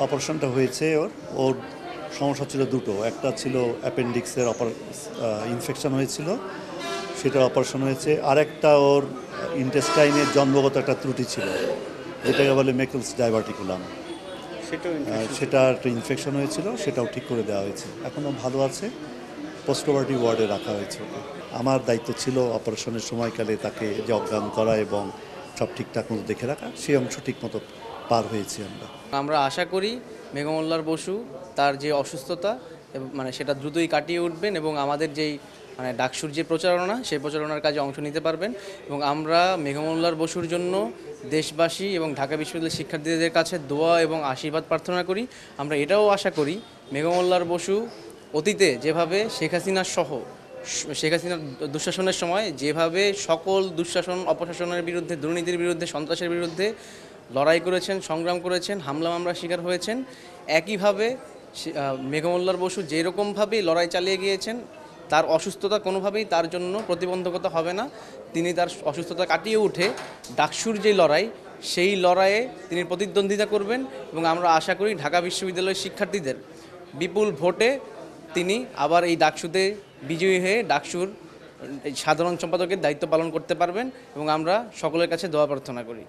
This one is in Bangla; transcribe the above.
অপারেশনটা হয়েছে ওর সমস্যা ছিল দুটো, একটা ছিল অ্যাপেন্ডিক্সের ইনফেকশন হয়েছিল, সেটার অপারেশন হয়েছে। আরেকটা ওর ইন্টেস্টাইনের জন্মগত একটা ত্রুটি ছিল, যেটাকে বলে মেকলস ডাইভার্টিকুলাম, সেটা একটা ইনফেকশন হয়েছিল, সেটাও ঠিক করে দেওয়া হয়েছে, এখনও ভালো আছে। পোস্ট অপারেটিভ ওয়ার্ডে রাখা হয়েছে ওকে। আমার দায়িত্ব ছিল অপারেশনের সময়কালে তাকে যে অজ্ঞান করা এবং সব ঠিকঠাক মতো দেখে রাখা, সেই অংশ ঠিক মতো পার হয়েছি আমরা আশা করি মেঘমল্লার বসু তার যে অসুস্থতা মানে সেটা দ্রুতই কাটিয়ে উঠবেন এবং আমাদের যেই মানে ডাকসুর যে প্রচারণা, সেই প্রচারণার কাজে অংশ নিতে পারবেন। এবং আমরা মেঘমল্লার বসুর জন্য দেশবাসী এবং ঢাকা বিশ্ববিদ্যালয়ের শিক্ষার্থীদের কাছে দোয়া এবং আশীর্বাদ প্রার্থনা করি। আমরা এটাও আশা করি মেঘমল্লার বসু অতীতে যেভাবে শেখ হাসিনার দুঃশাসনের সময় যেভাবে সকল দুঃশাসন অপশাসনের বিরুদ্ধে, দুর্নীতির বিরুদ্ধে, সন্ত্রাসের বিরুদ্ধে লড়াই করেছেন, সংগ্রাম করেছেন, হামলা মামলার শিকার হয়েছেন, একইভাবে মেঘমল্লার বসু যেরকমভাবেই লড়াই চালিয়ে গিয়েছেন, তার অসুস্থতা কোনোভাবেই তার জন্য প্রতিবন্ধকতা হবে না। তিনি তার অসুস্থতা কাটিয়ে উঠে ডাকসুর যে লড়াই, সেই লড়াইয়ে তিনি প্রতিদ্বন্দ্বিতা করবেন এবং আমরা আশা করি ঢাকা বিশ্ববিদ্যালয়ের শিক্ষার্থীদের বিপুল ভোটে তিনি আবার এই ডাকসুতে বিজয়ী হয়ে ডাকসুর সাধারণ সম্পাদকের দায়িত্ব পালন করতে পারবেন এবং আমরা সকলের কাছে দোয়া প্রার্থনা করি।